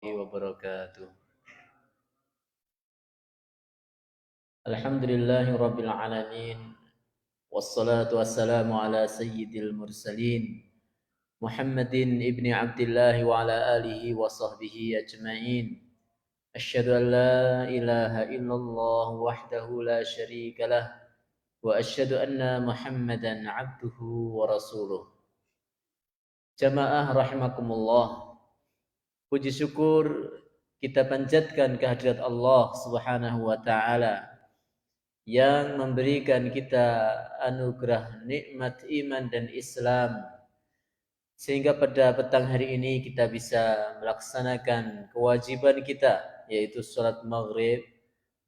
Wabarakatuh. Alhamdulillahi rabbil alamin. Wassalatu wassalamu ala sayyidil mursalin Muhammadin ibni Abdullah wa ala alihi wa sahbihi ajma'in. Asyhadu an la ilaha illallah wahdahu la syarika lah wa asyhadu anna Muhammadan abduhu wa rasuluh. Jamaah rahimakumullah. Puji syukur kita panjatkan kehadirat Allah Subhanahu wa taala yang memberikan kita anugerah nikmat iman dan Islam sehingga pada petang hari ini kita bisa melaksanakan kewajiban kita yaitu salat maghrib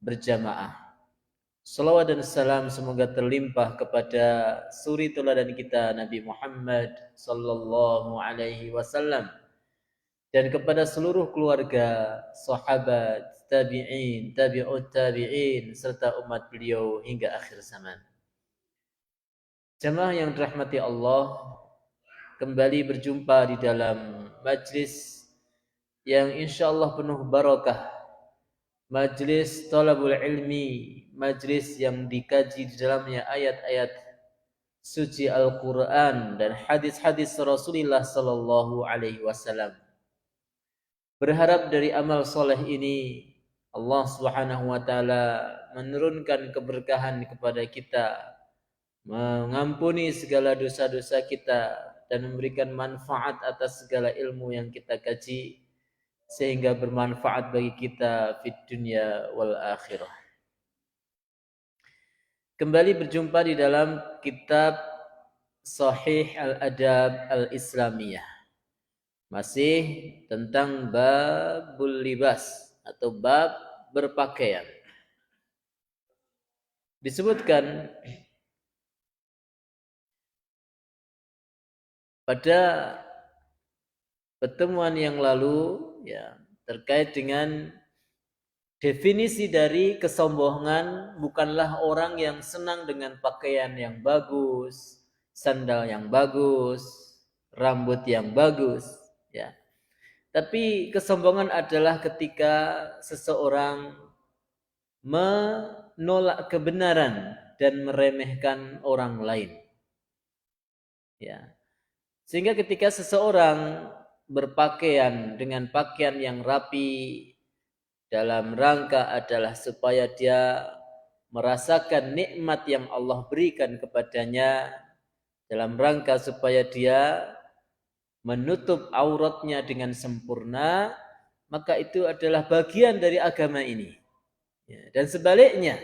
berjamaah. Salawat dan salam semoga terlimpah kepada suri teladan kita Nabi Muhammad sallallahu alaihi wasallam dan kepada seluruh keluarga, sahabat, tabi'in, tabi'ut tabi'in serta umat beliau hingga akhir zaman. Jamaah yang dirahmati Allah, kembali berjumpa di dalam majlis yang insyaallah penuh barakah, majlis talabul ilmi, majlis yang dikaji di dalamnya ayat-ayat suci Al-Quran dan hadis-hadis Rasulullah sallallahu alaihi wasallam. Berharap dari amal soleh ini Allah Subhanahu wa taala menurunkan keberkahan kepada kita, mengampuni segala dosa-dosa kita dan memberikan manfaat atas segala ilmu yang kita kaji sehingga bermanfaat bagi kita fid dunya wal akhirah. Kembali berjumpa di dalam kitab Sahih Al-Adab Al-Islamiyah. Masih tentang babul libas atau bab berpakaian. Disebutkan pada pertemuan yang lalu ya terkait dengan definisi dari kesombongan bukanlah orang yang senang dengan pakaian yang bagus, sandal yang bagus, rambut yang bagus, ya. Tapi kesombongan adalah ketika seseorang menolak kebenaran dan meremehkan orang lain. Ya. Sehingga ketika seseorang berpakaian dengan pakaian yang rapi dalam rangka adalah supaya dia merasakan nikmat yang Allah berikan kepadanya, dalam rangka supaya dia menutup auratnya dengan sempurna, maka itu adalah bagian dari agama ini. Ya, dan sebaliknya,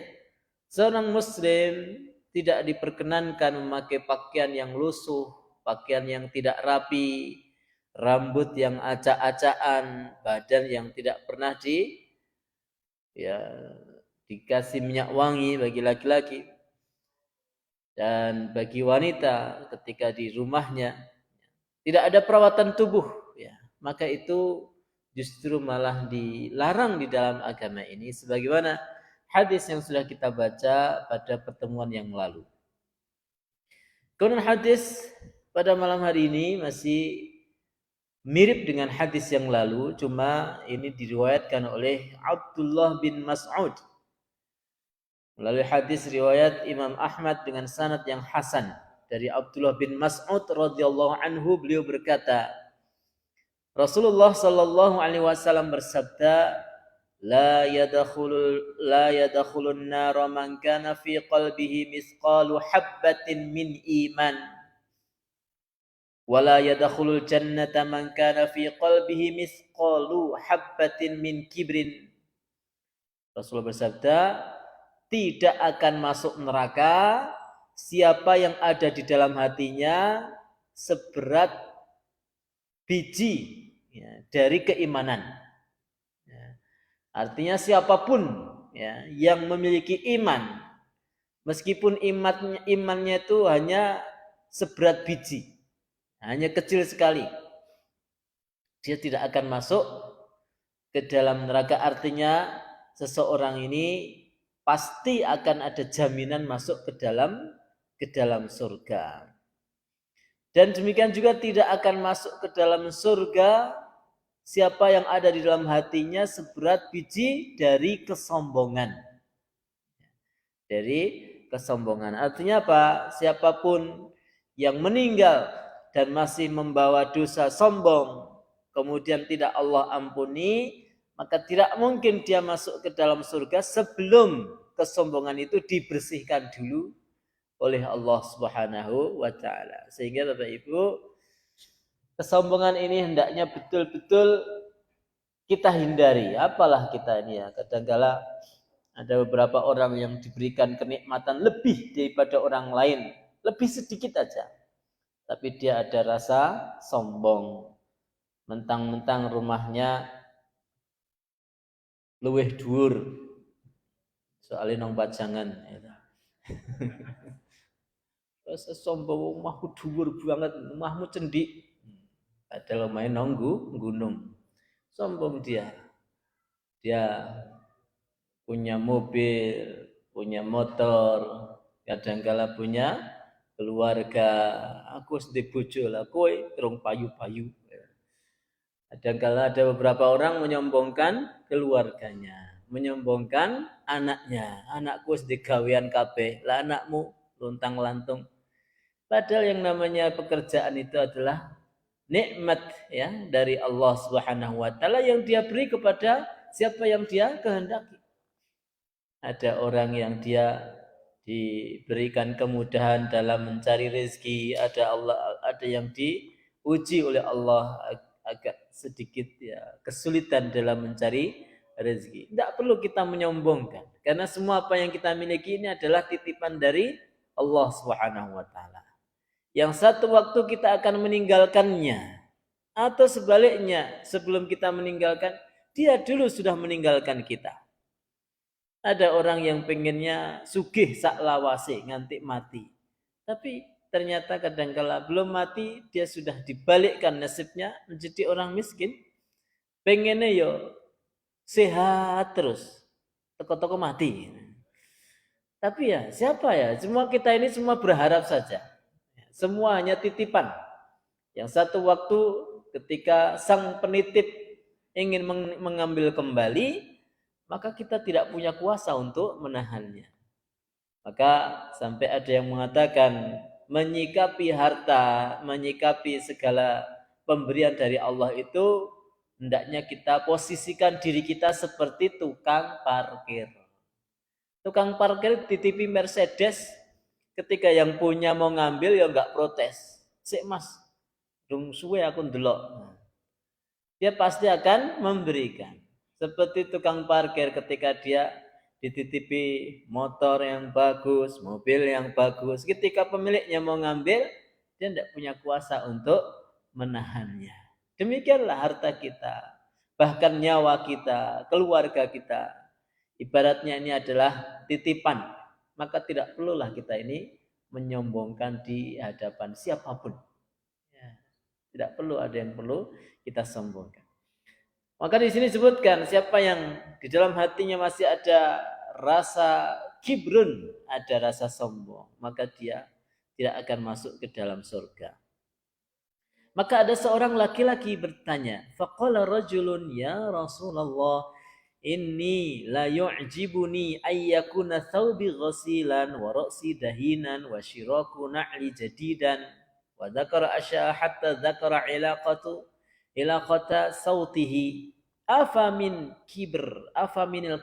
seorang muslim tidak diperkenankan memakai pakaian yang lusuh, pakaian yang tidak rapi, rambut yang acak-acakan, badan yang tidak pernah dikasih minyak wangi bagi laki-laki. Dan bagi wanita ketika di rumahnya tidak ada perawatan tubuh, ya, maka itu justru malah dilarang di dalam agama ini sebagaimana hadis yang sudah kita baca pada pertemuan yang lalu. Kemudian hadis pada malam hari ini masih mirip dengan hadis yang lalu, cuma ini diriwayatkan oleh Abdullah bin Mas'ud melalui hadis riwayat Imam Ahmad dengan sanad yang hasan dari Abdullah bin Mas'ud radhiyallahu anhu. Beliau berkata, Rasulullah sallallahu alaihi wasallam bersabda, la yadkhulun nar man kana fi qalbihi mithqalu habbatin min iman wa la yadkhulul jannata man kana fi qalbihi mithqalu habbatin min kibrin. Rasulullah bersabda, tidak akan masuk neraka siapa yang ada di dalam hatinya seberat biji dari keimanan. Artinya siapapun yang memiliki iman, meskipun imannya itu hanya seberat biji, hanya kecil sekali, dia tidak akan masuk ke dalam neraka. Artinya seseorang ini pasti akan ada jaminan masuk ke dalam surga. Dan demikian juga tidak akan masuk ke dalam surga siapa yang ada di dalam hatinya seberat biji dari kesombongan. Dari kesombongan. Artinya apa? Siapapun yang meninggal dan masih membawa dosa sombong, kemudian tidak Allah ampuni, maka tidak mungkin dia masuk ke dalam surga sebelum kesombongan itu dibersihkan dulu oleh Allah Subhanahu wa taala. Sehingga Bapak Ibu, kesombongan ini hendaknya betul-betul kita hindari. Apalah kita ini ya, kadang-kala ada beberapa orang yang diberikan kenikmatan lebih daripada orang lain, lebih sedikit aja, tapi dia ada rasa sombong, mentang-mentang rumahnya luweh dhuwur, soalnya nong pajangan. Rasa sombong, omahku dhuwur banget, omahmu cendik, padahal main nonggu gunung. Sombong dia punya mobil, punya motor, kadang-kala punya keluarga. Aku sedih bojo lah, kowe rong payu-payu. Kadang-kala ada beberapa orang menyombongkan keluarganya, menyombongkan anaknya. Anakku sedih gawean kabeh, lah anakmu luntang-lantung. Padahal yang namanya pekerjaan itu adalah nikmat ya dari Allah Subhanahu wa taala yang dia beri kepada siapa yang dia kehendaki. Ada orang yang dia diberikan kemudahan dalam mencari rezeki, ada yang diuji oleh Allah agak sedikit ya kesulitan dalam mencari rezeki. Tidak perlu kita menyombongkan karena semua apa yang kita miliki ini adalah titipan dari Allah Subhanahu wa taala. Yang satu waktu kita akan meninggalkannya atau sebaliknya sebelum kita meninggalkan dia dulu sudah meninggalkan kita. Ada orang yang pengennya sugih sak lawase nganti mati. Tapi ternyata kadangkala belum mati dia sudah dibalikkan nasibnya menjadi orang miskin. Pengennya yo sehat terus. Toko-toko mati. Tapi ya siapa ya? Semua kita ini semua berharap saja. Semua hanya titipan. Yang satu waktu ketika sang penitip ingin mengambil kembali, maka kita tidak punya kuasa untuk menahannya. Maka sampai ada yang mengatakan menyikapi harta, menyikapi segala pemberian dari Allah itu hendaknya kita posisikan diri kita seperti tukang parkir. Tukang parkir titipi Mercedes, ketika yang punya mau ngambil ya enggak protes. Sik Mas, dung suwe aku ndelok. Dia pasti akan memberikan. Seperti tukang parkir ketika dia dititipi motor yang bagus, mobil yang bagus. Ketika pemiliknya mau ngambil, dia tidak punya kuasa untuk menahannya. Demikianlah harta kita, bahkan nyawa kita, keluarga kita. Ibaratnya ini adalah titipan. Maka tidak perlulah kita ini menyombongkan di hadapan siapapun. Tidak perlu ada yang perlu kita sombongkan. Maka di sini disebutkan siapa yang di dalam hatinya masih ada rasa kibrun, ada rasa sombong, maka dia tidak akan masuk ke dalam surga. Maka ada seorang laki-laki bertanya, faqala rajulun ya Rasulullah, inni la yu'jibuni ayyakuna thawbi ghasilan wa ra'si dahinan wa shiraku na'li jadidan wa dzakara asya hatta dzakara ilaqata sautihi afaminil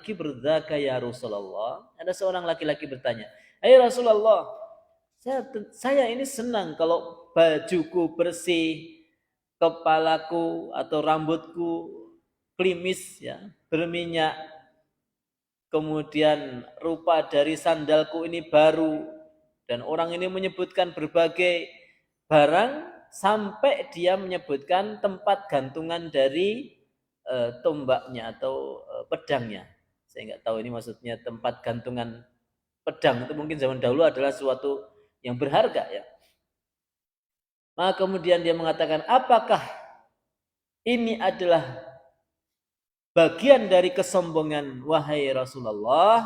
kibr dzaka ya Rasulullah. Ada seorang laki-laki bertanya, "Hai Rasulullah, saya ini senang kalau bajuku bersih, kepalaku atau rambutku klimis ya, berminyak. Kemudian rupa dari sandalku ini baru dan orang ini menyebutkan berbagai barang sampai dia menyebutkan tempat gantungan dari tombaknya atau pedangnya. Saya nggak tahu ini maksudnya tempat gantungan pedang itu mungkin zaman dahulu adalah suatu yang berharga ya. Maka kemudian dia mengatakan, apakah ini adalah bagian dari kesombongan wahai Rasulullah?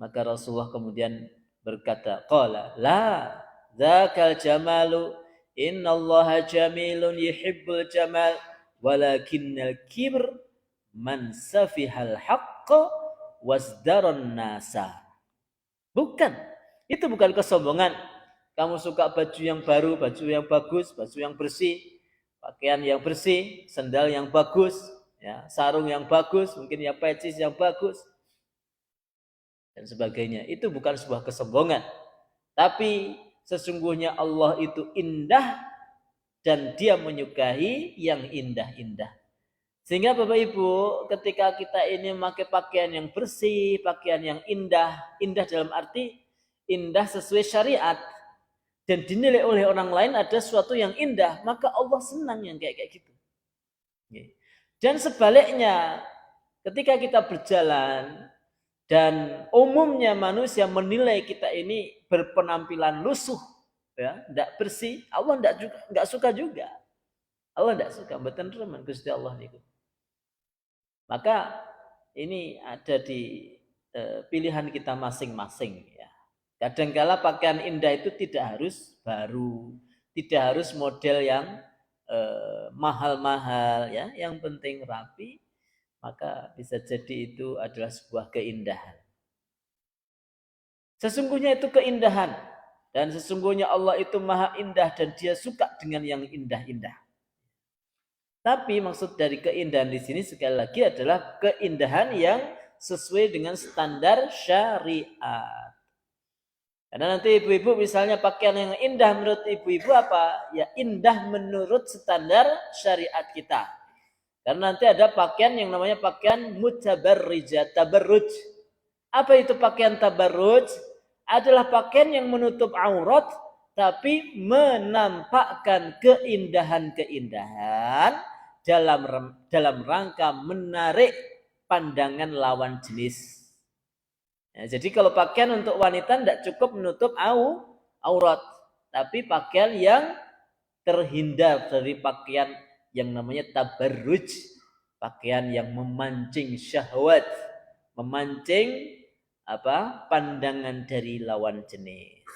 Maka Rasulullah kemudian berkata, qala la dzakal jamalu innallaha jamilun yuhibbul jamal walakinnal kibr man safihal haqqa wasdaron nasa. Bukan. Itu bukan kesombongan. Kamu suka baju yang baru, baju yang bagus, baju yang bersih, pakaian yang bersih, sandal yang bagus, ya, sarung yang bagus, mungkin ya pecis yang bagus, dan sebagainya. Itu bukan sebuah kesombongan. Tapi sesungguhnya Allah itu indah dan Dia menyukai yang indah-indah. Sehingga Bapak Ibu, ketika kita ini memakai pakaian yang bersih, pakaian yang indah, indah dalam arti indah sesuai syariat, dan dinilai oleh orang lain ada sesuatu yang indah, maka Allah senang yang kayak gitu. Dan sebaliknya, ketika kita berjalan dan umumnya manusia menilai kita ini berpenampilan lusuh, ya, tidak bersih, Allah tidak suka juga. Allah tidak suka, betul teman Gusti Allah itu. Maka ini ada di pilihan kita masing-masing, ya. Kadangkala pakaian indah itu tidak harus baru, tidak harus model yang mahal-mahal, ya. Yang penting rapi, maka bisa jadi itu adalah sebuah keindahan. Sesungguhnya itu keindahan, dan sesungguhnya Allah itu maha indah dan Dia suka dengan yang indah-indah. Tapi maksud dari keindahan di sini sekali lagi adalah keindahan yang sesuai dengan standar syariat. Karena nanti ibu-ibu misalnya pakaian yang indah menurut ibu-ibu apa? Ya indah menurut standar syariat kita. Karena nanti ada pakaian yang namanya pakaian mutabarrijah, tabarruj. Apa itu pakaian tabarruj? Adalah pakaian yang menutup aurat tapi menampakkan keindahan-keindahan dalam rangka menarik pandangan lawan jenis. Ya, jadi kalau pakaian untuk wanita tidak cukup menutup aurat, tapi pakaian yang terhindar dari pakaian yang namanya tabarruj, pakaian yang memancing syahwat, memancing pandangan dari lawan jenis.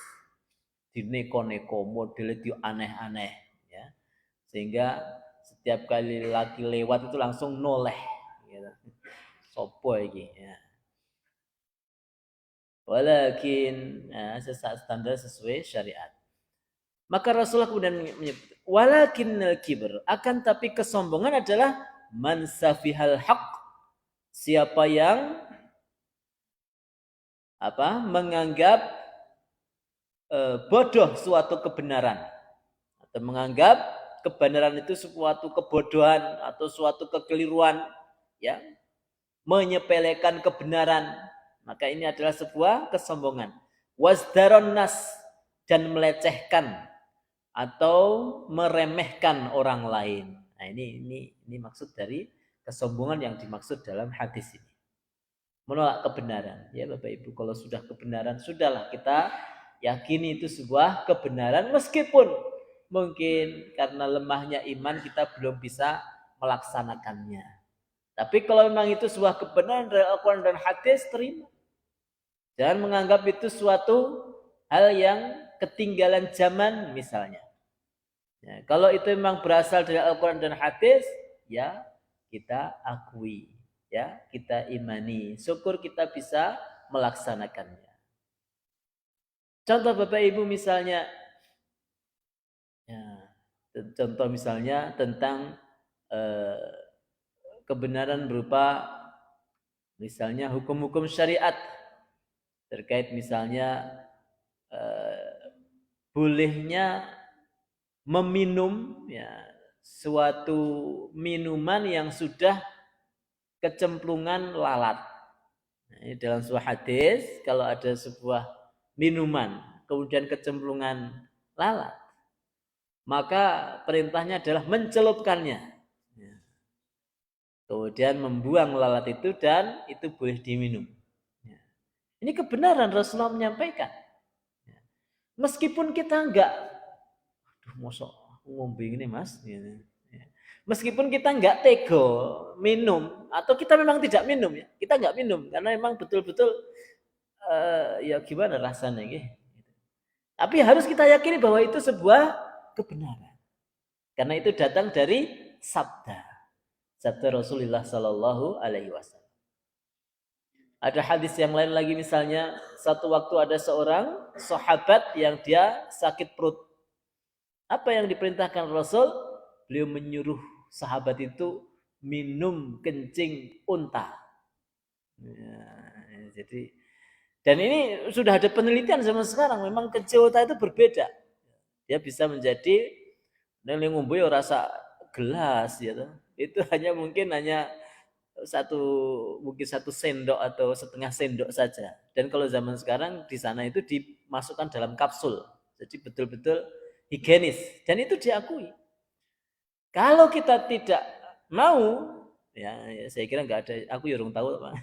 Dineko-neko, model itu aneh-aneh, ya. Sehingga setiap kali laki lewat itu langsung noleh, gitu. Sopo iki, ya. Walakin standar sesuai syariat. Maka Rasulullah kemudian menyebut walakinnal kibr, akan tapi kesombongan adalah man safihal haq, siapa yang menganggap bodoh suatu kebenaran, atau menganggap kebenaran itu suatu kebodohan atau suatu kekeliruan, ya, menyepelekan kebenaran, maka ini adalah sebuah kesombongan. Wasdaron nas, dan melecehkan atau meremehkan orang lain. Nah, ini maksud dari kesombongan yang dimaksud dalam hadis ini. Menolak kebenaran, ya Bapak Ibu. Kalau sudah kebenaran, sudahlah kita yakini itu sebuah kebenaran, meskipun mungkin karena lemahnya iman kita belum bisa melaksanakannya. Tapi kalau memang itu sebuah kebenaran dari Al-Quran dan hadis, terima. Jangan menganggap itu suatu hal yang ketinggalan zaman misalnya. Ya, kalau itu memang berasal dari Al-Quran dan hadis, ya kita akui, ya kita imani. Syukur kita bisa melaksanakannya. Contoh Bapak Ibu misalnya, ya, contoh misalnya tentang kebenaran berupa misalnya hukum-hukum syariat terkait misalnya bolehnya meminum, ya, suatu minuman yang sudah kecemplungan lalat. Nah, ini dalam sebuah hadis, kalau ada sebuah minuman kemudian kecemplungan lalat, maka perintahnya adalah mencelupkannya, kemudian membuang lalat itu, dan itu boleh diminum. Ini kebenaran Rasulullah menyampaikan. Meskipun kita enggak, mosok ngombe ini mas, meskipun kita enggak tego minum, atau kita memang tidak minum, ya, kita enggak minum karena memang betul-betul ya gimana rasanya, gitu. Tapi harus kita yakini bahwa itu sebuah kebenaran, karena itu datang dari sabda. sabda Rasulullah sallallahu alaihi wasallam. Ada hadis yang lain lagi, misalnya satu waktu ada seorang sahabat yang dia sakit perut. Apa yang diperintahkan Rasul? Beliau menyuruh sahabat itu minum kencing unta. Ya, jadi, dan ini sudah ada penelitian zaman sekarang, memang kencing unta itu berbeda. Dia bisa menjadi yang ngombe rasa gelas gitu. Itu mungkin hanya satu sendok atau setengah sendok saja. Dan kalau zaman sekarang di sana itu dimasukkan dalam kapsul. Jadi betul-betul higienis, dan itu diakui. Kalau kita tidak mau, ya saya kira nggak ada, aku ya orang tahu Pak.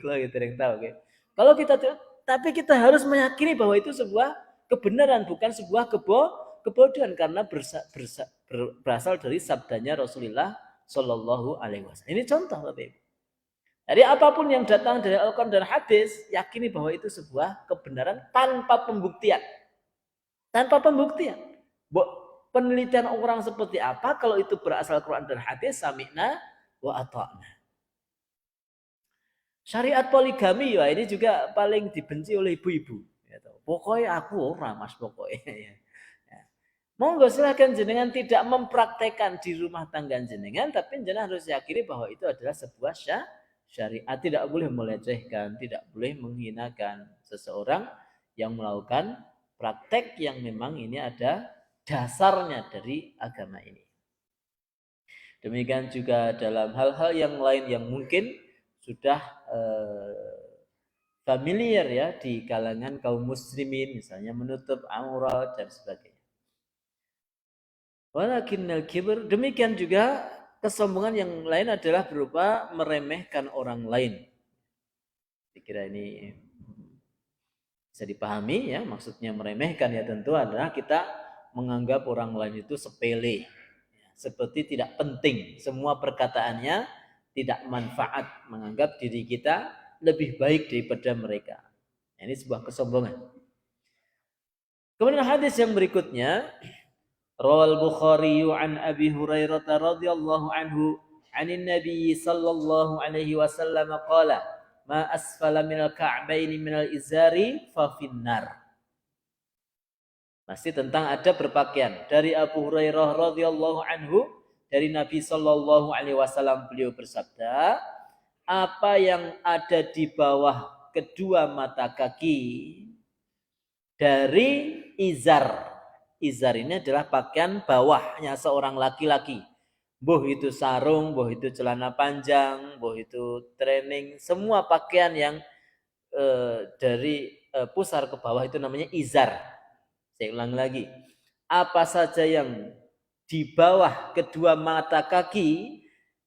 Kalau kita yang tahu, okay. Kalau kita, tapi kita harus meyakini bahwa itu sebuah kebenaran, bukan sebuah kebodohan, karena berasal dari sabdanya Rasulullah Shallallahu Alaihi Wasallam. Ini contoh Bapak Ibu. Jadi apapun yang datang dari Al-Quran dan hadis, yakini bahwa itu sebuah kebenaran tanpa pembuktian. Tanpa pembuktian. Penelitian orang seperti apa, kalau itu berasal Quran dan hadis, sami'na wa ata'na. Syariat poligami ya ini juga paling dibenci oleh ibu-ibu. Pokoknya aku orang mas pokoknya. Monggo silakan jenengan tidak mempraktekkan di rumah tangga jenengan, tapi jenengan harus yakini bahwa itu adalah sebuah syariat. Tidak boleh melecehkan, tidak boleh menghinakan seseorang yang melakukan praktek yang memang ini ada dasarnya dari agama ini. Demikian juga dalam hal-hal yang lain yang mungkin sudah familiar ya di kalangan kaum muslimin, misalnya menutup aurat dan sebagainya. Walakinnal kibr, demikian juga kesombongan yang lain adalah berupa meremehkan orang lain. Saya kira ini bisa dipahami ya, maksudnya meremehkan ya tentu adalah kita menganggap orang lain itu sepele, seperti tidak penting, semua perkataannya tidak manfaat, menganggap diri kita lebih baik daripada mereka. Ini sebuah kesombongan. Kemudian hadis yang berikutnya, rawal Bukhari an Abi Hurairah radhiyallahu anhu, 'anin Nabi sallallahu alaihi wasallam qala, ma asfala minal ka'baini minal izari fa finnar. Masih tentang ada berpakaian. Dari Abu Hurairah radhiyallahu anhu, dari Nabi sallallahu alaihi wasallam, beliau bersabda, apa yang ada di bawah kedua mata kaki dari izar. Izar ini adalah pakaian bawahnya seorang laki-laki. Boh itu sarung, boh itu celana panjang, boh itu training, semua pakaian yang dari pusar ke bawah itu namanya izar. Saya ulang lagi. Apa saja yang di bawah kedua mata kaki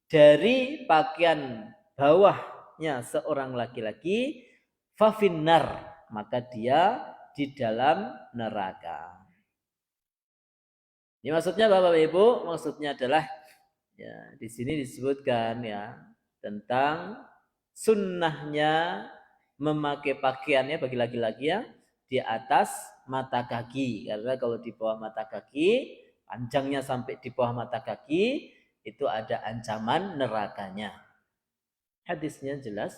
dari pakaian bawahnya seorang laki-laki, fafinnar, maka dia di dalam neraka. Ini maksudnya Bapak Ibu, maksudnya adalah ya di sini disebutkan ya tentang sunnahnya memakai pakaiannya bagi laki-laki ya di atas mata kaki, karena kalau di bawah mata kaki, panjangnya sampai di bawah mata kaki, itu ada ancaman nerakanya. Hadisnya jelas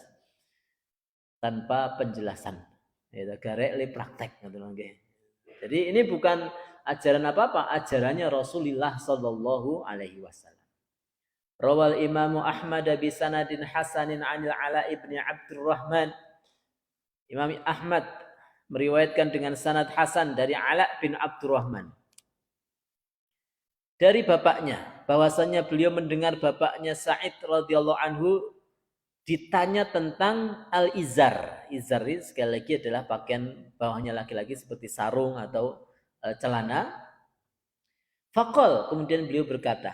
tanpa penjelasan. Ya, garek li praktek. Jadi ini bukan ajaran apa-apa, ajarannya Rasulullah Sallallahu Alaihi Wasallam. Rawal Imam Ahmad bi sanadin hasanin 'anil Ala ibni Abdurrahman. Imam Ahmad meriwayatkan dengan sanad hasan dari Ala bin Abdurrahman. Dari bapaknya, bahwasanya beliau mendengar bapaknya Sa'id radhiyallahu anhu ditanya tentang al-izar. Izar ini sekali lagi adalah pakaian bawahnya laki-laki seperti sarung atau celana. Faqal, kemudian beliau berkata,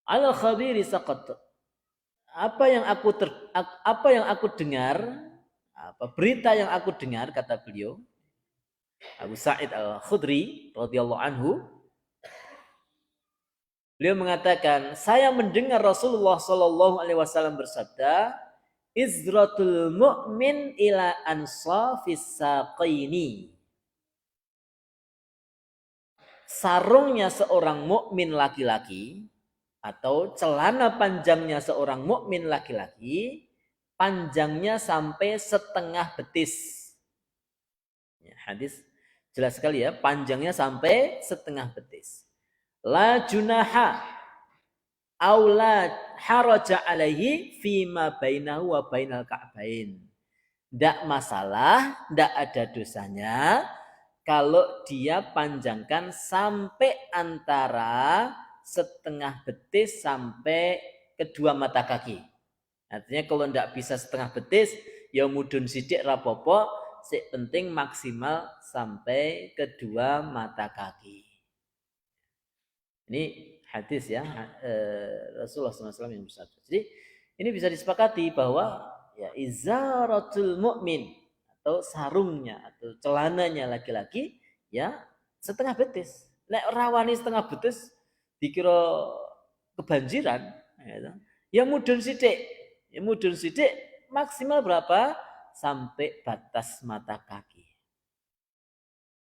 al-khabiri saqat. Apa yang aku dengar, berita yang aku dengar, kata beliau, Abu Sa'id Al-Khudri radhiyallahu anhu, beliau mengatakan, saya mendengar Rasulullah Shallallahu Alaihi Wasallam bersabda, izratul mu'min ila ansafis saqaini. Sarungnya seorang mukmin laki-laki atau celana panjangnya seorang mukmin laki-laki panjangnya sampai setengah betis. Ya, hadis jelas sekali ya, panjangnya sampai setengah betis. La junaha aula haraja alaihi fima bainahu wa bainal ka'bain. Tidak masalah, tidak ada dosanya kalau dia panjangkan sampai antara setengah betis sampai kedua mata kaki. Artinya kalau tidak bisa setengah betis, ya mudun sidik rapopo, sik penting maksimal sampai kedua mata kaki. Ini hadis ya, Rasulullah SAW yang bersabda. Jadi ini bisa disepakati bahwa ya izaratul mukmin atau sarungnya atau celananya laki-laki ya setengah betis. Nek rawani setengah betis dikira kebanjiran, ya mudun sidik. Ya mudun sidik maksimal berapa? Sampai batas mata kaki.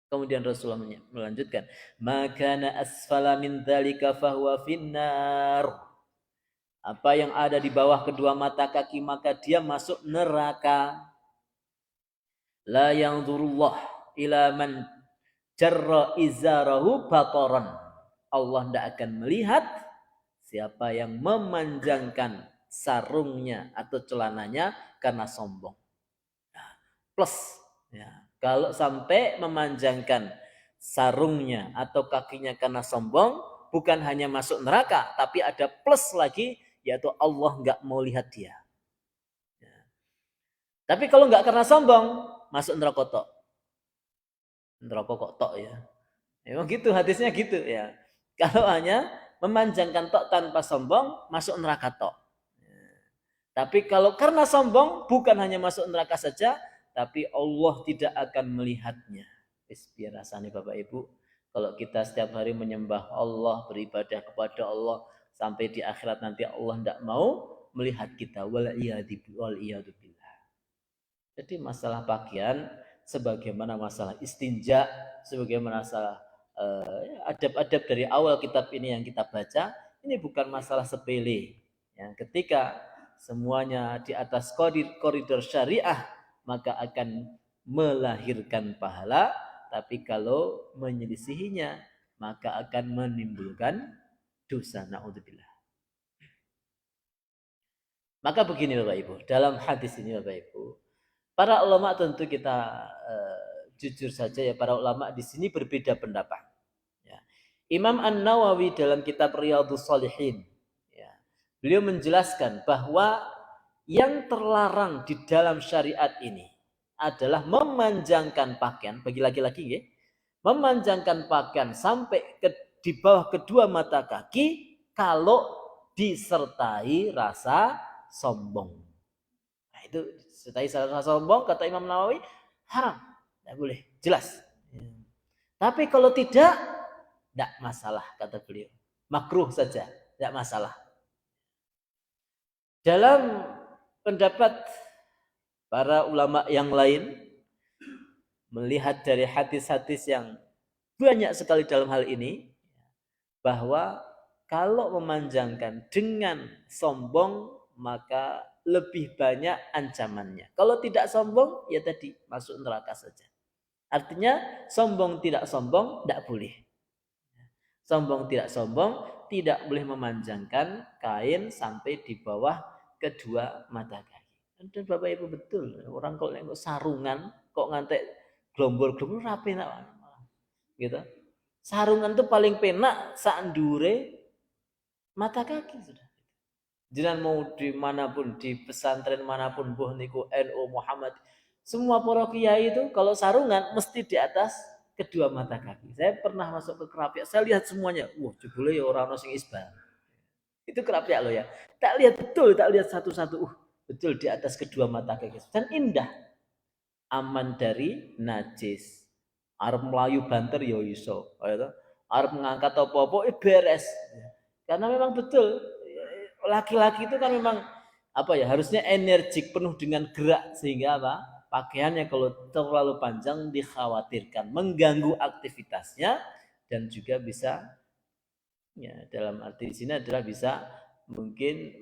Kemudian Rasulullah melanjutkan, "Makana asfala min dzalika fahuwa finnar." Apa yang ada di bawah kedua mata kaki maka dia masuk neraka. La yanzurullah ila man jarra izarahu bataran. Allah tidak akan melihat siapa yang memanjangkan sarungnya atau celananya karena sombong. Plus ya. Kalau sampai memanjangkan sarungnya atau kakinya karena sombong, bukan hanya masuk neraka, tapi ada plus lagi, yaitu Allah nggak mau lihat dia. Ya. Tapi kalau nggak karena sombong, masuk neraka tok. Neraka kok tok ya. Memang gitu hadisnya gitu ya. Kalau hanya memanjangkan tok tanpa sombong, masuk neraka tok. Ya. Tapi kalau karena sombong, bukan hanya masuk neraka saja, tapi Allah tidak akan melihatnya. Biar rasanya Bapak Ibu, kalau kita setiap hari menyembah Allah, beribadah kepada Allah, sampai di akhirat nanti Allah tidak mau melihat kita. Wal'iyadzubillah. Jadi masalah pakaian, sebagaimana masalah istinja, sebagaimana masalah adab-adab dari awal kitab ini yang kita baca, ini bukan masalah sepele. Ya, ketika semuanya di atas koridor syariah, maka akan melahirkan pahala, tapi kalau menyelisihinya maka akan menimbulkan dosa. Naudzubillah. Maka begini Bapak Ibu, dalam hadis ini Bapak Ibu, para ulama tentu kita jujur saja ya, para ulama di sini berbeda pendapat. Ya. Imam An-Nawawi dalam kitab Riyadhus Shalihin, ya, beliau menjelaskan bahwa yang terlarang di dalam syariat ini adalah memanjangkan pakaian bagi laki-laki, ya, memanjangkan pakaian sampai di bawah kedua mata kaki kalau disertai rasa sombong. Nah, itu disertai rasa sombong kata Imam Nawawi haram, tidak boleh, jelas. Tapi kalau tidak masalah kata beliau, makruh saja, tidak masalah. Dalam pendapat para ulama yang lain, melihat dari hadis-hadis yang banyak sekali dalam hal ini, bahwa kalau memanjangkan dengan sombong maka lebih banyak ancamannya. Kalau tidak sombong, ya tadi masuk neraka saja. Artinya sombong tidak sombong tidak boleh. Sombong tidak sombong tidak boleh memanjangkan kain sampai di bawah kedua mata kaki. Dan Bapak Ibu betul, orang kalau nengok sarungan kok ngantek glombor-glombor rapi nak, gitu. Sarungan itu paling penak saandure mata kaki sudah. Jangan mau dimanapun, di pesantren manapun, boh niku NU Muhammad, semua para kiai itu kalau sarungan mesti di atas kedua mata kaki. Saya pernah masuk ke Kerapiak, saya lihat semuanya. Wah, jebule ya orang sing isbal. Itu Kerapiak loh ya. Tak lihat betul, tak lihat satu-satu. Betul di atas kedua mata kaki. Dan indah. Aman dari najis. Arep melayu banter ya iso. Arep mengangkat apa-apa beres. Karena memang betul laki-laki itu kan memang harusnya energik, penuh dengan gerak, sehingga pakaiannya kalau terlalu panjang dikhawatirkan mengganggu aktivitasnya dan juga bisa Ya, dalam arti di sini adalah bisa mungkin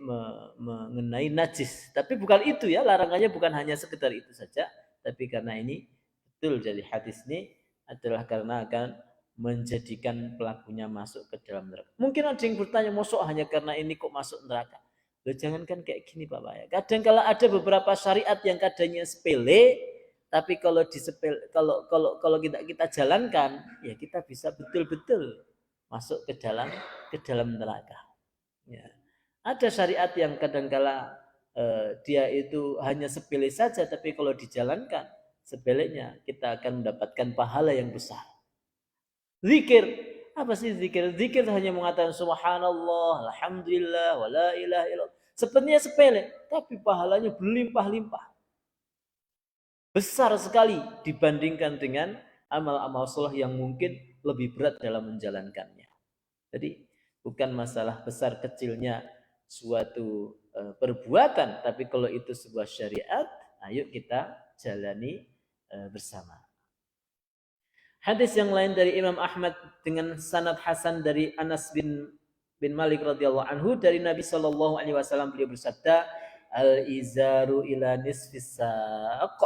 mengenai najis. Tapi bukan itu ya, larangannya bukan hanya sekedar itu saja, tapi karena ini betul dari hadis ini adalah karena akan menjadikan pelakunya masuk ke dalam neraka. Mungkin ada yang bertanya, mosok hanya karena ini kok masuk neraka? Loh, jangankan kayak gini Bapak ya. Kadang kalau ada beberapa syariat yang kadangnya sepele, tapi kalau disepel kalau kita jalankan, ya kita bisa betul-betul masuk ke dalam neraka. Ya. Ada syariat yang kadangkala dia itu hanya sepele saja, tapi kalau dijalankan sepelenya kita akan mendapatkan pahala yang besar. Zikir, apa sih zikir? Zikir hanya mengatakan subhanallah, alhamdulillah, wala ilaha illallah. Sepertinya sepele, tapi pahalanya berlimpah-limpah. Besar sekali dibandingkan dengan amal-amal soleh yang mungkin lebih berat dalam menjalankannya. Jadi bukan masalah besar kecilnya suatu perbuatan, tapi kalau itu sebuah syariat, ayo kita jalani bersama. Hadis yang lain dari Imam Ahmad dengan sanad hasan dari Anas bin Malik radhiyallahu anhu dari Nabi sallallahu alaihi wasallam, beliau bersabda, al izaru ila nisfis saq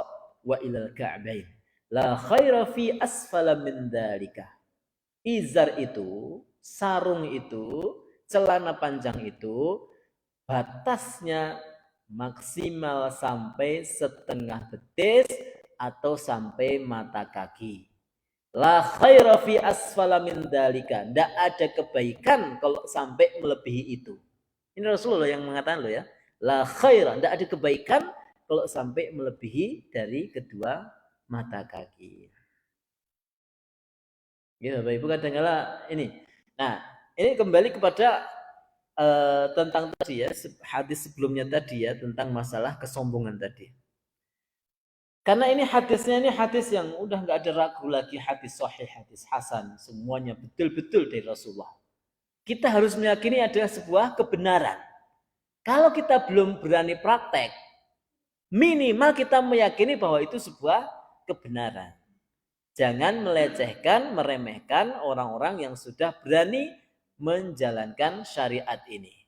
wa ilal ka'bain. La khaira fi asfala min dzalika. Izar itu, sarung itu, celana panjang itu batasnya maksimal sampai setengah betis atau sampai mata kaki. La khaira fi asfala min dalika. Tidak ada kebaikan kalau sampai melebihi itu. Ini Rasulullah yang mengatakan loh ya. La khaira. Tidak ada kebaikan kalau sampai melebihi dari kedua mata kaki. Ya, Bapak Ibu kadang-kala ini. Nah, ini kembali kepada tentang tadi ya, hadis sebelumnya tadi ya, tentang masalah kesombongan tadi. Karena ini hadisnya ini hadis yang udah nggak ada ragu lagi, hadis sahih, hadis hasan, semuanya betul-betul dari Rasulullah. Kita harus meyakini adalah sebuah kebenaran. Kalau kita belum berani praktek, minimal kita meyakini bahwa itu sebuah kebenaran. Jangan melecehkan, meremehkan orang-orang yang sudah berani menjalankan syariat ini.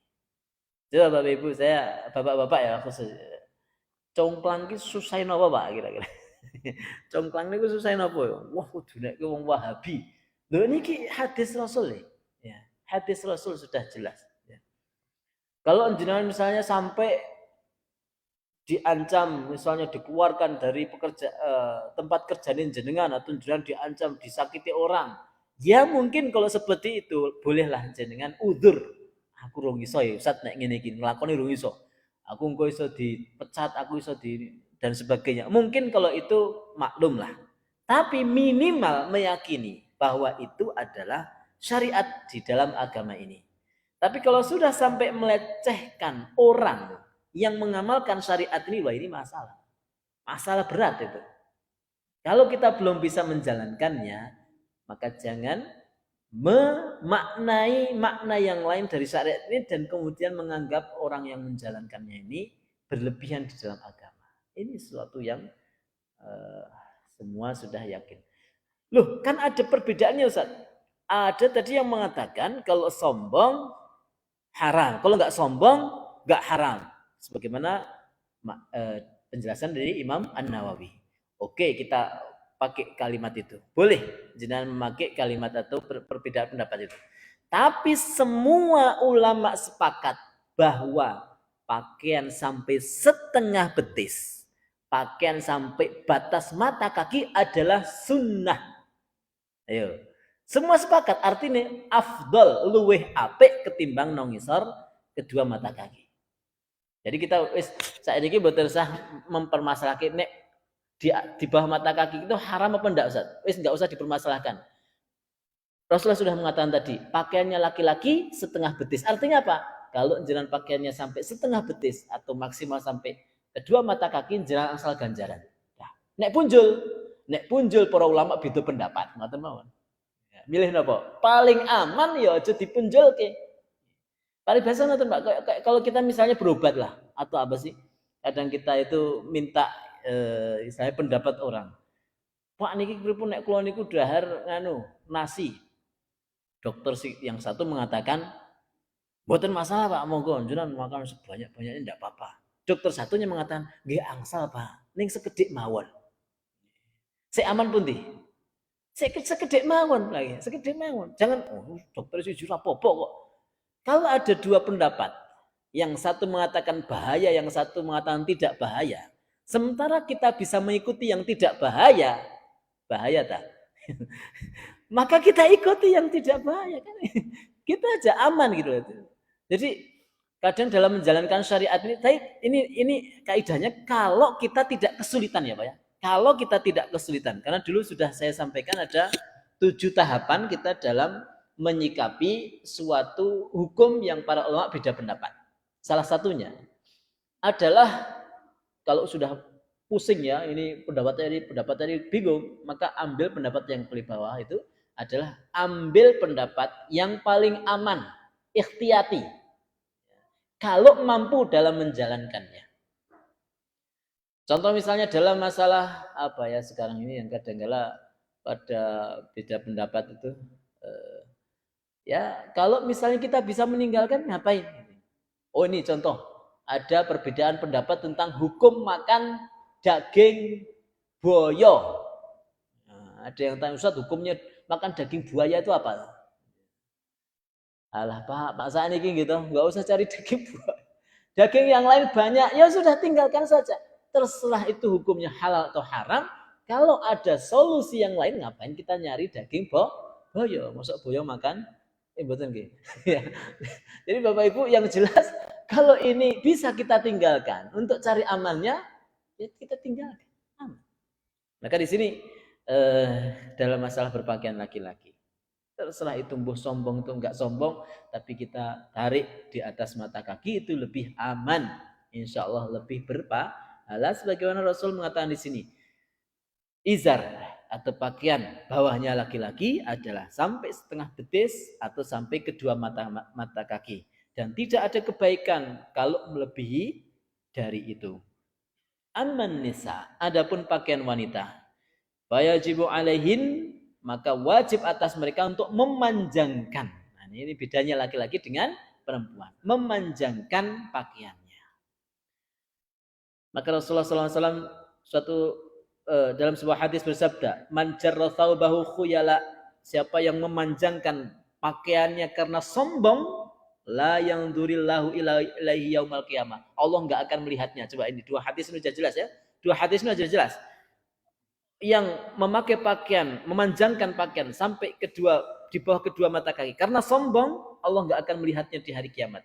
Coba Bapak Ibu, saya bapak-bapak ya khusus. Congklang ki susah napa Pak kira-kira? Congklang niku susah napa ya? Wah kudu nek wong Wahabi. Lho niki hadis Rasul ya. Hadis Rasul sudah jelas ya. Kalau jenengan misalnya sampai diancam, misalnya dikeluarkan dari tempat kerjaan jenengan atau jenengan diancam disakiti orang, ya mungkin kalau seperti itu bolehlah jenengan udzur. Aku rong iso ya Ustaz nek ngene iki nglakoni rong iso. Aku engko iso dipecat, aku iso dan sebagainya. Mungkin kalau itu maklum lah. Tapi minimal meyakini bahwa itu adalah syariat di dalam agama ini. Tapi kalau sudah sampai melecehkan orang yang mengamalkan syariat ini, wah ini masalah. Masalah berat itu. Kalau kita belum bisa menjalankannya, maka jangan memaknai makna yang lain dari syariat ini dan kemudian menganggap orang yang menjalankannya ini berlebihan di dalam agama. Ini sesuatu yang semua sudah yakin. Loh, kan ada perbedaannya Ustaz. Ada tadi yang mengatakan kalau sombong haram, kalau nggak sombong nggak haram. Sebagaimana penjelasan dari Imam An-Nawawi. Oke, kita pakai kalimat itu. Boleh jenengan memakai kalimat atau perbedaan pendapat itu. Tapi semua ulama sepakat bahwa pakaian sampai setengah betis, pakaian sampai batas mata kaki adalah sunnah. Ayo. Semua sepakat artinya afdol luweh apik ketimbang nongisor kedua mata kaki. Jadi kita saat ini betul sah mempermasalahkan nek di bawah mata kaki itu haram apa enggak Ustaz? Enggak usah dipermasalahkan. Rasulullah sudah mengatakan tadi, pakaiannya laki-laki setengah betis. Artinya apa? Kalau jenengan pakaiannya sampai setengah betis atau maksimal sampai kedua mata kaki, jenengan asal ganjaran. Nah, nek punjul para ulama beda pendapat, ngoten mawon. Ya, milih napa? Paling aman ya aja dipunjulke. Paling biasa ngoten Pak, kalau kita misalnya berobat lah atau apa sih? Kadang kita itu minta saya pendapat orang. Pak niki pripun nek kula niku dahar nganu nasi. Dokter yang satu mengatakan, "Mboten masalah Pak, monggo njenengan makan sebanyak-banyaknya ndak apa-apa." Dokter satunya mengatakan, "Nggih angsal Pak, ning sekedhik mawon." Sik aman pundi? Sekedhik mawon lagi, sekedhik mawon. Jangan dokter siji apa-apa kok. Kalau ada dua pendapat, yang satu mengatakan bahaya, yang satu mengatakan tidak bahaya. Sementara kita bisa mengikuti yang tidak bahaya, bahaya tak? Maka kita ikuti yang tidak bahaya kan? Kita aja aman gitu. Jadi kadang dalam menjalankan syariat ini kaidahnya kalau kita tidak kesulitan ya Pak ya. Kalau kita tidak kesulitan, karena dulu sudah saya sampaikan ada 7 tahapan kita dalam menyikapi suatu hukum yang para ulama beda pendapat. Salah satunya adalah kalau sudah pusing ya, ini pendapat tadi bingung, maka ambil pendapat yang paling bawah itu adalah ambil pendapat yang paling aman, ikhtiyati. Kalau mampu dalam menjalankannya. Contoh misalnya dalam masalah apa ya sekarang ini yang kadang-kala pada beda pendapat itu ya kalau misalnya kita bisa meninggalkan ngapain? Oh ini contoh ada perbedaan pendapat tentang hukum makan daging boyo. Nah, ada yang tanya Ustaz hukumnya makan daging buaya itu apa? Alah Pak saya ini gitu, nggak usah cari daging buaya. Daging yang lain banyak, ya sudah tinggalkan saja. Terserah itu hukumnya halal atau haram. Kalau ada solusi yang lain, ngapain kita nyari daging boyo? Masuk boyo makan? Betul nggih. Jadi Bapak Ibu yang jelas, kalau ini bisa kita tinggalkan untuk cari amannya, ya kita tinggalkan. Aman. Maka di sini dalam masalah berpakaian laki-laki, terserah itu tumbuh sombong itu enggak sombong, tapi kita tarik di atas mata kaki itu lebih aman, insya Allah lebih berpahala. Sebagaimana Rasul mengatakan di sini, izar atau pakaian bawahnya laki-laki adalah sampai setengah betis atau sampai kedua mata kaki, dan tidak ada kebaikan kalau melebihi dari itu. Amman nisa, adapun pakaian wanita, fayajibu alaihin, maka wajib atas mereka untuk memanjangkan. Nah, ini bedanya laki-laki dengan perempuan, memanjangkan pakaiannya. Maka Rasulullah SAW dalam sebuah hadis bersabda, "Man jarra thawbahu khuyala," siapa yang memanjangkan pakaiannya karena sombong, la yang durillahu ilaihi yaumal qiyamah, Allah enggak akan melihatnya. Coba ini dua hadis ini sudah jelas ya. Dua hadis ini sudah jelas. Yang memakai pakaian, memanjangkan pakaian sampai di bawah kedua mata kaki karena sombong, Allah enggak akan melihatnya di hari kiamat.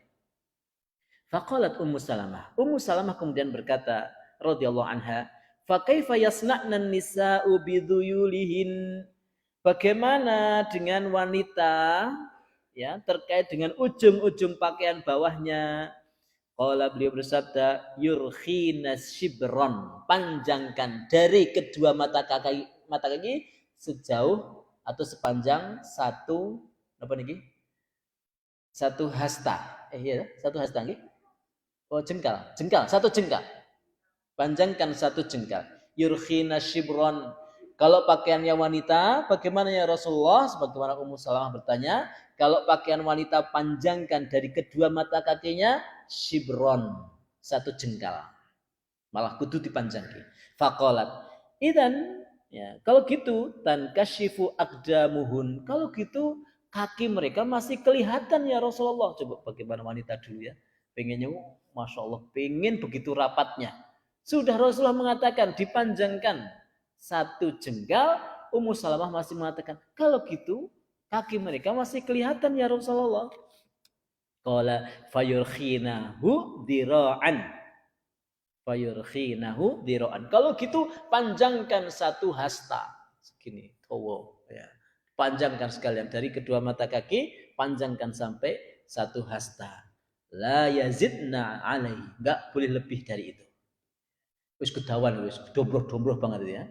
Faqalat Ummu Salamah. Ummu Salamah kemudian berkata radhiyallahu anha, "Fa kaifa yasna'na nisa'u bidhuyulihin?" Bagaimana dengan wanita ya terkait dengan ujung-ujung pakaian bawahnya? Qala beliau bersabda, "Yurkhinas shibron." Panjangkan dari kedua mata kaki sejauh atau sepanjang satu apa niki? Satu hasta. Iya, satu hasta nggih. Oh, jengkal, satu jengkal. Panjangkan satu jengkal. Yurkhina shibron. Kalau pakaiannya wanita, bagaimana ya Rasulullah? Sebagaimana Ummu Salamah bertanya, kalau pakaian wanita panjangkan dari kedua mata kakinya, shibron, satu jengkal. Malah kudu dipanjangkan. Faqalat, idan, ya, kalau gitu, tan kasyifu aqdamuhun. Kalau gitu, kaki mereka masih kelihatan ya Rasulullah. Coba bagaimana wanita dulu ya. Pengennya, Masya Allah, pengen begitu rapatnya. Sudah Rasulullah mengatakan, dipanjangkan satu jengkal. Ummu Salamah masih mengatakan, kalau gitu, kaki mereka masih kelihatan ya Rasulullah. Qala fayurkhinahu dira'an. Fayurkhinahu dira'an. Kalau gitu, panjangkan satu hasta. Segini, towo. Ya. Panjangkan sekalian dari kedua mata kaki, panjangkan sampai satu hasta. La yazidna alaihi, enggak boleh lebih dari itu. Wis kedawan, wis dombroh-dombroh banget ya.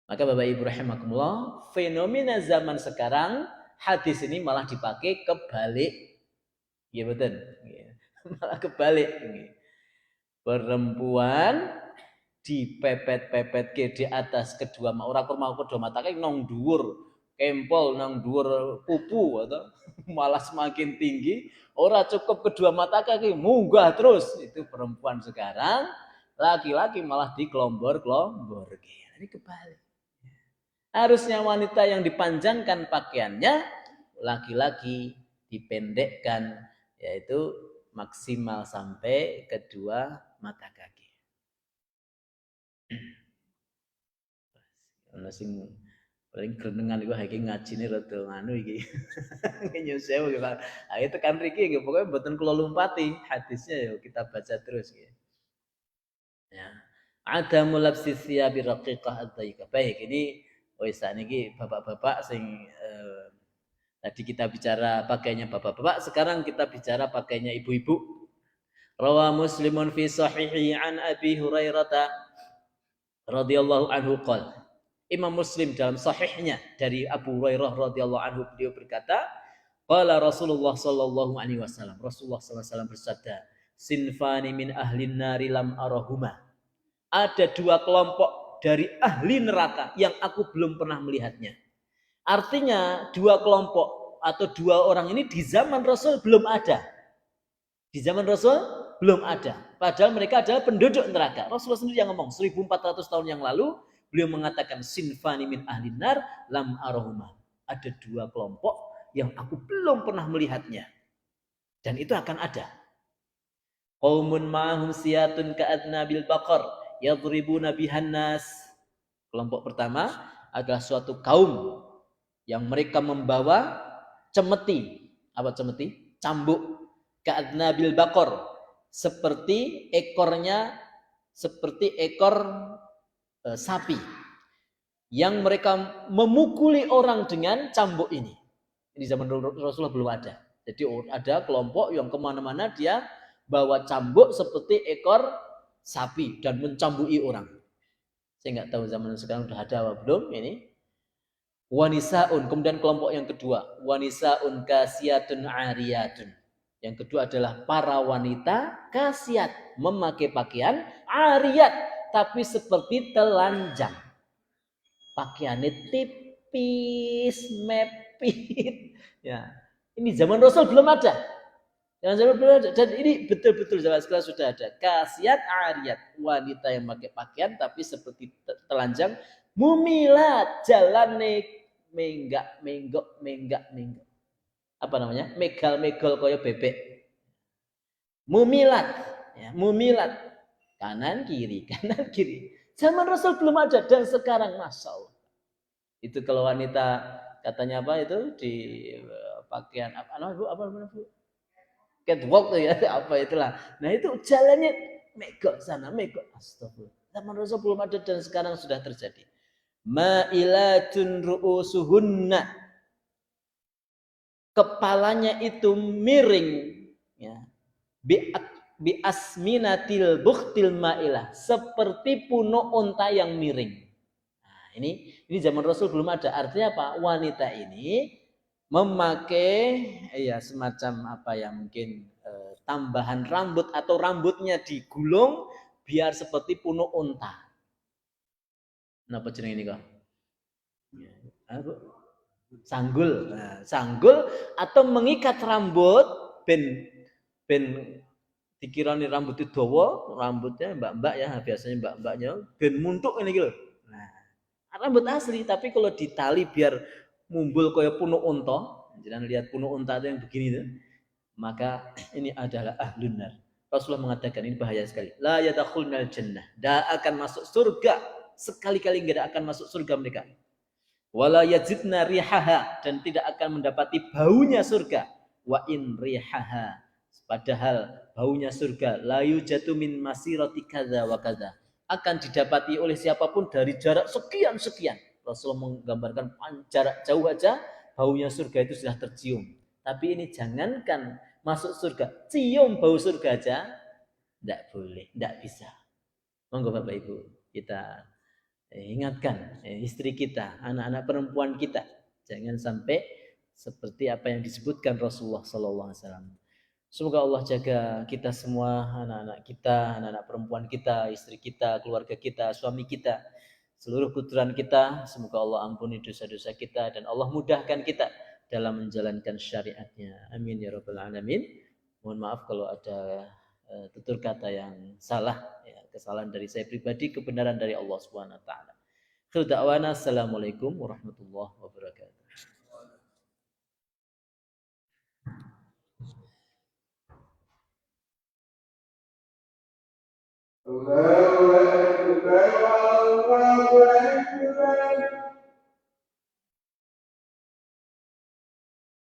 Maka Bapak Ibu rahimakumullah, fenomena zaman sekarang hadis ini malah dipakai kebalik. Iya betul. Malah kebalik. Perempuan dipepet-pepet ke di atas kedua orang kedua mata kaki nong dhuwur. kempol nang dhuwur pupu atau malah semakin tinggi, ora cukup kedua mata kaki, munggah terus. Itu perempuan sekarang, laki-laki malah dikelombor-kelombor. Ini kebalik. Harusnya wanita yang dipanjangkan pakaiannya, laki-laki dipendekkan, yaitu maksimal sampai kedua mata kaki. Ana sing paling grenengan iku iki ngajine rada nganu iki. Nyusewu iki Pak. Ayo tekan mriki nggih pokoke mboten kula lumpati hadisnya ya kita baca terus nggih. Ya. Adamu labsi thiyabi raqiqah ad-dayiqah. Baik, ini wis sakniki bapak-bapak sing tadi kita bicara pakainya bapak-bapak, sekarang kita bicara pakainya ibu-ibu. Rawa Muslimun fi sahihi an Abi Hurairah radhiyallahu anhu qala. Imam Muslim dalam sahihnya dari Abu Hurairah radhiyallahu anhu beliau berkata, qala Rasulullah sallallahu alaihi wasallam. Rasulullah sallallahu alaihi wasallam bersabda, sinfani min ahlin nari lam arahuma. Ada dua kelompok dari ahli neraka yang aku belum pernah melihatnya. Artinya dua kelompok atau dua orang ini di zaman Rasul belum ada. Di zaman Rasul belum ada. Padahal mereka adalah penduduk neraka. Rasulullah sendiri yang ngomong 1400 tahun yang lalu beliau mengatakan sinfani min ahlin nar lam arahuma. Ada dua kelompok yang aku belum pernah melihatnya. Dan itu akan ada. Qaumun ma'hum siyatun ka'adnabil baqar yadribuna bihan nas. Kelompok pertama adalah suatu kaum yang mereka membawa cemeti. Apa cemeti? Cambuk. Ka'adnabil baqar, seperti ekornya seperti ekor sapi yang mereka memukuli orang dengan cambuk ini. Ini zaman Rasulullah belum ada. Jadi ada kelompok yang kemana-mana dia bawa cambuk seperti ekor sapi dan mencambuki orang. Saya nggak tahu zaman sekarang sudah ada apa belum ini. Wanisaun, kemudian kelompok yang kedua, wanisaun kasiyatun ariyatun. Yang kedua adalah para wanita kasiat, memakai pakaian ariyat, tapi seperti telanjang. Pakaiannya tipis, mepit. Ya, ini zaman Rasul belum ada. Zaman belum ada. Dan ini betul-betul zaman sekarang sudah ada. Kasiat ariyat, wanita yang memakai pakaian tapi seperti telanjang. Mumilat, jalan menggak. Apa namanya? Megal koyo bebek. Mumilat, ya, mumilat. Kanan kiri. Zaman Rasul belum ada dan sekarang Masya Allah. Itu kalau wanita katanya apa itu di pakaian apa Bu? Catwalk tuh ya, apa itulah. Nah itu jalannya mego sana, mego. Astagfirullah. Zaman Rasul belum ada dan sekarang sudah terjadi. Ma'ilatun ru'usuhunna. Kepalanya itu miring, ya. Bi asminatil bukhtil ma'ilah, seperti puno unta yang miring. Nah, ini zaman Rasul belum ada. Artinya apa? Wanita ini memakai ya semacam apa ya mungkin tambahan rambut atau rambutnya digulung biar seperti puno unta. Napa jeneng ini kok? Sanggul. Nah, sanggul atau mengikat rambut ben dikirani rambut itu dawa, rambutnya mbak-mbak ya, biasanya mbak-mbaknya ben muntuk ini gitu. Nah, rambut asli tapi kalau ditali biar mumbul kayak puno unta, jangan lihat puno unta itu yang begini tuh, maka ini adalah ahlun nar. Rasulullah mengatakan ini bahaya sekali. La yadkhulnal jannah. Tidak akan masuk surga. Sekali-kali tidak akan masuk surga mereka. Wala yajidna rihaha, dan tidak akan mendapati baunya surga. Wa in rihaha, padahal baunya surga la yujatu min masirati kadza wa kadza, akan didapati oleh siapapun dari jarak sekian. Rasulullah menggambarkan jarak jauh aja baunya surga itu sudah tercium. Tapi ini jangankan masuk surga, cium bau surga aja tidak boleh, tidak bisa. Monggo Bapak Ibu, kita ingatkan istri kita, anak-anak perempuan kita, jangan sampai seperti apa yang disebutkan Rasulullah SAW. Semoga Allah jaga kita semua, anak-anak kita, anak-anak perempuan kita, istri kita, keluarga kita, suami kita, seluruh kuturan kita. Semoga Allah ampuni dosa-dosa kita dan Allah mudahkan kita dalam menjalankan syariatnya. Amin ya rabbal alamin. Mohon maaf kalau ada tutur kata yang salah, ya, kesalahan dari saya pribadi, kebenaran dari Allah Subhanahu wa taala. Assalamualaikum warahmatullahi wabarakatuh.